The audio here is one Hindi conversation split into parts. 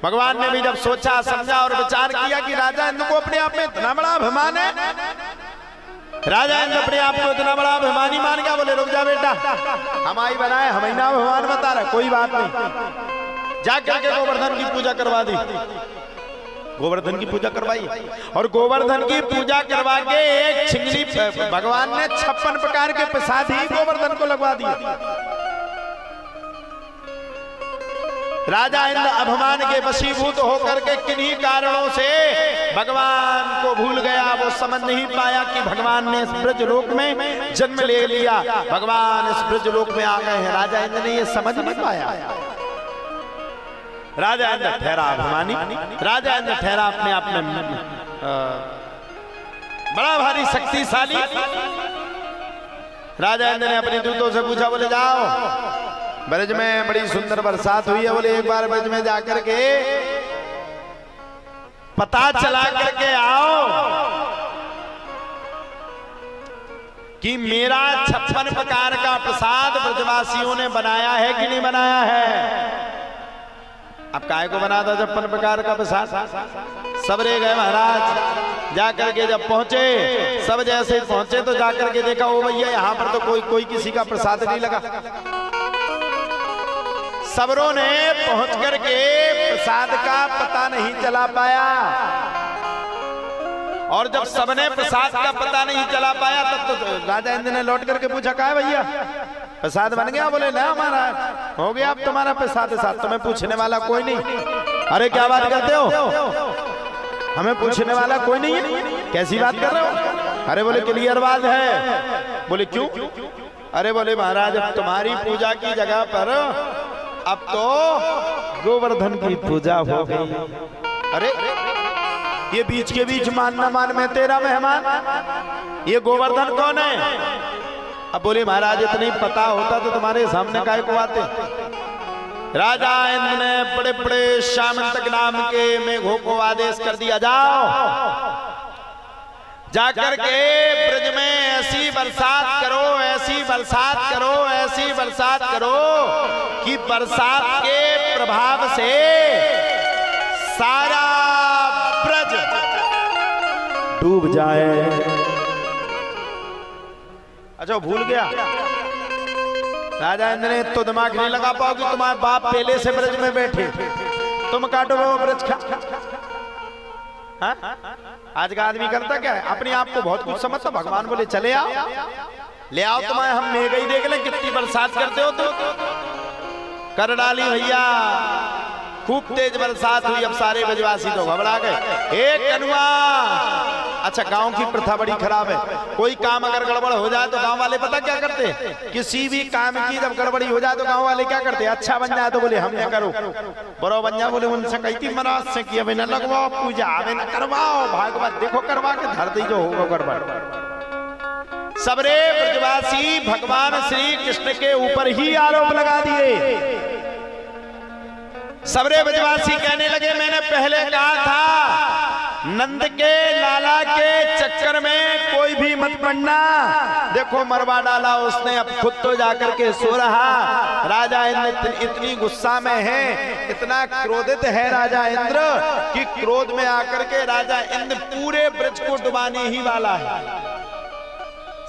भगवान ने भी जब सोचा समझा और विचार किया कि राजा इंद्र को अपने आप में इतना बड़ा अभिमान है, राजा इंद्र अपने आप को इतना बड़ा अभिमानी मान गया। बोले रुक जा बेटा, हम आई बनाए, हम ही ना अभिमान बता रहा, कोई बात नहीं। जाकर के गोवर्धन की पूजा करवा दी, गोवर्धन की पूजा करवाई और गोवर्धन की पूजा करवा के एक छिंगली भगवान ने 56 प्रकार के प्रसाद ही गोवर्धन को लगवा दिए। राजा इंद्र अभिमान के वशीभूत होकर के किन्हीं कारणों से भगवान को भूल गया। वो समझ नहीं पाया कि भगवान ने इस ब्रजलोक में जन्म ले लिया, भगवान इस ब्रजलोक में आ गए हैं। राजा इंद्र ने ये समझ नहीं पाया। राजा इंद्र ठहरा अभिमानी, राजा इंद्र ठहरा अपने आप में बड़ा भारी शक्तिशाली। राजा इंद्र ने अपने दूतों से पूछा, बोले जाओ ब्रज में बड़ी सुंदर बरसात हुई है, बोले एक बार ब्रज में जाकर के पता चला करके आओ कि मेरा 56 प्रकार का प्रसाद ब्रजवासियों ने बनाया है कि नहीं बनाया है। अब काहे को बना था 56 प्रकार का प्रसाद? सबरे गए महाराज, जाकर के जब पहुंचे, सब जैसे पहुंचे तो जाकर के देखा, ओ भैया यहाँ पर तो कोई किसी का प्रसाद नहीं लगा। सबरों ने पहुंच करके प्रसाद का पता नहीं चला पाया और जब सबने प्रसाद का पता नहीं चला पाया तब तो राजा इंद्र ने लौट करके पूछा, कहा भैया प्रसाद बन गया? बोले ना महाराज, हो गया अब तुम्हारा प्रसाद। साथ तुम्हें पूछने वाला कोई नहीं। अरे क्या बात करते हो, हमें पूछने वाला कोई नहीं है, कैसी बात कर रहे हो? अरे बोले क्लियर बात है। बोले क्यों? अरे बोले महाराज अब तुम्हारी पूजा की जगह पर अब तो गोवर्धन की पूजा हो गई। अरे ये बीच के बीच मान ना मान में तेरा मेहमान, ये गोवर्धन कौन है? अब बोले महाराज इतना ही पता होता तो तुम्हारे सामने काहे को आते। राजा इंद्र ने बड़े बड़े श्यामंतक नाम के मेघों को आदेश कर दिया, जाओ जाकर के ब्रज में ऐसी बरसात करो, ऐसी बरसात करो, ऐसी बरसात करो कि बरसात के प्रभाव से सारा ब्रज डूब जाए। अच्छा भूल गया राजा इंद्र ने, तो दिमाग नहीं लगा पाओगे, तुम्हारे बाप पहले से ब्रज में बैठे, तुम काटो वो ब्रज खा। आज का आदमी करता क्या है, अपने आप को बहुत कुछ समझता। भगवान बोले चले आओ, ले आओ तुम्हारे हम मेघ ही देख ले कितनी बरसात करते हो। तो कर डाली भैया, खूब तेज बरसात हुई। अब सारे ब्रजवासी तो घबरा गए। एक कनुआ, अच्छा गांव की प्रथा बड़ी खराब है, कोई काम अगर गड़बड़ हो जाए तो गांव वाले पता क्या करते हैं, किसी भी काम की जब गड़बड़ी हो जाए तो गांव वाले क्या करते हैं, अच्छा बन जाए तो बोले हम क्या करो, बड़ो बन जाए, बोले उनसे कहती महाराज से कि अभी न लगवाओ पूजा, अभी न करवाओ, भागवत देखो करवा के धर दी जो होगा गड़बड़। सबरे ब्रजवासी भगवान श्री कृष्ण के ऊपर ही आरोप लगा दिए। सबरे ब्रजवासी कहने लगे मैंने पहले कहा था नंद के लाला के चक्कर में कोई भी मत पड़ना। देखो मरवा डाला उसने, अब खुद तो जाकर के सो रहा। राजा इंद्र इतनी गुस्सा में है, इतना क्रोधित है राजा इंद्र कि क्रोध में आकर के राजा इंद्र पूरे ब्रज को डुबाने ही वाला है।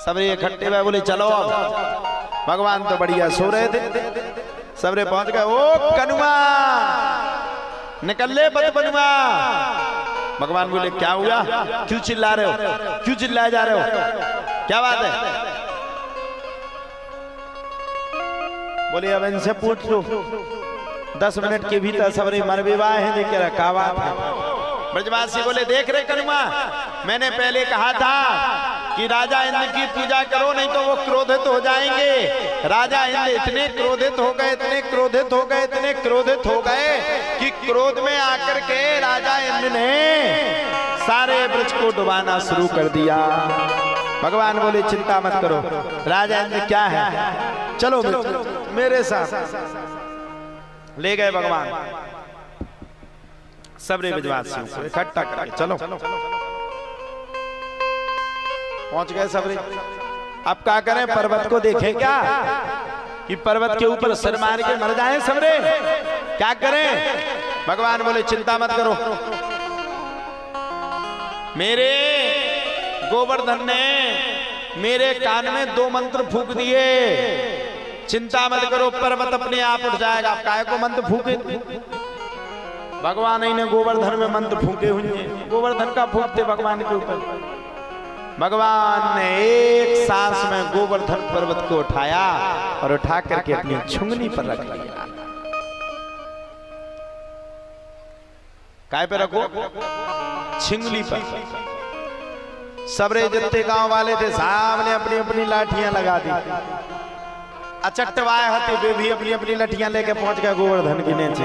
सबरे इकट्ठे हुए बोले चलो अब। भगवान तो बढ़िया सो रहे थे। सबरे पहुंच गए, ओ कनुआ निकल ले बदबनुआ। भगवान बोले क्या हुआ, क्यों चिल्ला रहे हो, क्यों चिल्लाए जा रहे हो, क्या बात है? बोले अब इनसे पूछ लो, 10 मिनट के भीतर सबरे मर विवाह है, लेकर क्या बात है? ब्रजवासी बोले देख रहे कनुआ, मैंने पहले कहा था कि राजा इंद्र की पूजा करो नहीं तो वो क्रोधित हो जाएंगे। राजा इंद्र इतने क्रोधित हो गए, इतने क्रोधित हो गए, इतने क्रोधित हो गए कि क्रोध में आकर के राजा इंद्र ने सारे ब्रज को डुबाना शुरू कर दिया। भगवान बोले चिंता मत करो। राजा इंद्र क्या है, चलो मेरे साथ। ले गए भगवान सबरे ब्रजवासियों को इकट्ठा करके, चलो पहुंच गए सबरे। अब क्या करें, पर्वत को देखें क्या कि पर्वत के ऊपर सिर मार के मर जाएं सबरे? क्या करें? भगवान बोले चिंता मत करो, मेरे गोवर्धन ने मेरे कान में 2 मंत्र फूंक दिए, चिंता मत करो, पर्वत अपने आप उठ जाएगा। आप काहे को मंत्र फूके? भगवान ही ने गोवर्धन में मंत्र फूके हुए, गोवर्धन का फूकते भगवान के ऊपर। भगवान ने एक सांस में गोवर्धन पर्वत को उठाया और उठा करके अपनी छुंगली पर रख लिया। काय पे रखो? छिंगली पर। सबरे जितने गांव वाले थे सामने अपनी अपनी लाठियां लगा दी। अचट्टवाए हते वे भी अपनी अपनी लाठियां लेके पहुंच गए गोवर्धन के नीचे।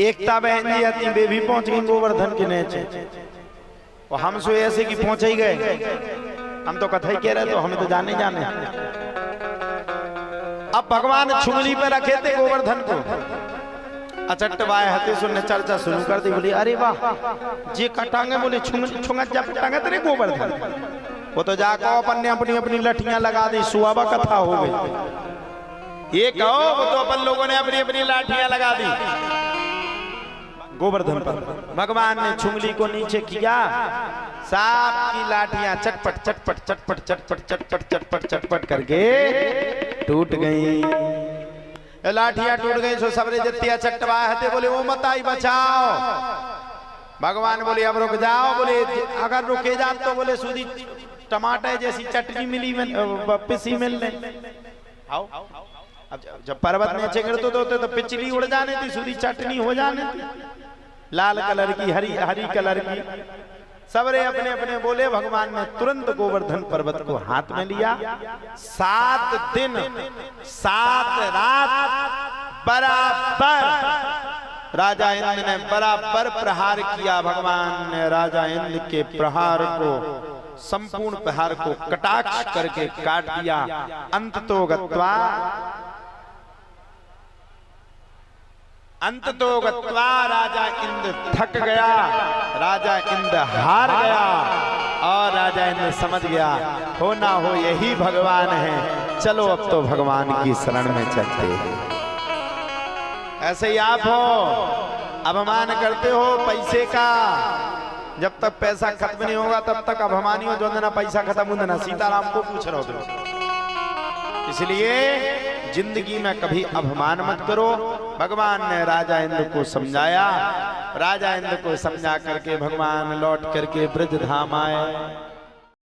एकता बहन जी आती वे भी पहुंच गई गोवर्धन के नीचे। और हम सो ऐसे कि पहुंच ही गए, हम तो कथा ही कह रहे तो हमें तो जाने जाने। अब भगवान छुंगली पे रखे थे गोवर्धन को। अचट्टवाए हते सुनने चर्चा शुरू कर दी। बोली अरे वाह जी कटांगे, बोले छुंगा जब टांगे तेरे गोवर्धन। वो तो जाको अपन ने अपनी अपनी लठियां लगा दी, सुहावा कथा हो गई। ये कहो वो तो अपन लोगों ने अपनी अपनी लाठियां लगा दी गोवर्धन पर। भगवान ने छुंगली को नीचे किया, सांप की लाठियां चटपट चटपट चटपट चटपट चटपट चटपट चटपट करके टूट गई। लाठियां टूट गई। सो सबरे जत्तिया चट्टवाए हते बोले ओ मत आई बचाओ। भगवान बोले अब रुक जाओ। बोले अगर रुके जा तो बोले सूदी टमाटर जैसी चटनी मिली पिसी मिलने। आओ अब जब पर्वत नीचे गिरते तो पिचली उड़ जाने थी, सूदी चटनी हो जाने थी, लाल कलर की हरी कलर की। सबरे अपने अपने बोले। भगवान ने तुरंत गोवर्धन पर्वत को हाथ में लिया। 7 दिन 7 रात बराबर राजा इंद्र ने बराबर प्रहार किया। भगवान ने राजा इंद्र के प्रहार को, संपूर्ण प्रहार को कटाक्ष करके काट दिया। अंततो गत्वा राजा इंद्र थक गया, राजा इंद्र हार गया और राजा इंद्र समझ गया हो ना हो यही भगवान है, चलो अब तो भगवान की शरण में चलते हैं। ऐसे ही आप हो, अभिमान करते हो पैसे का, जब तक पैसा खत्म नहीं होगा तब तक अभिमानी हो। जो ना पैसा खत्म हो ना सीताराम को पूछ रहे हो। इसलिए जिंदगी में कभी अभिमान मत करो। भगवान ने राजा इंद्र को समझाया। राजा इंद्र को समझा करके भगवान लौट करके ब्रज धाम आए।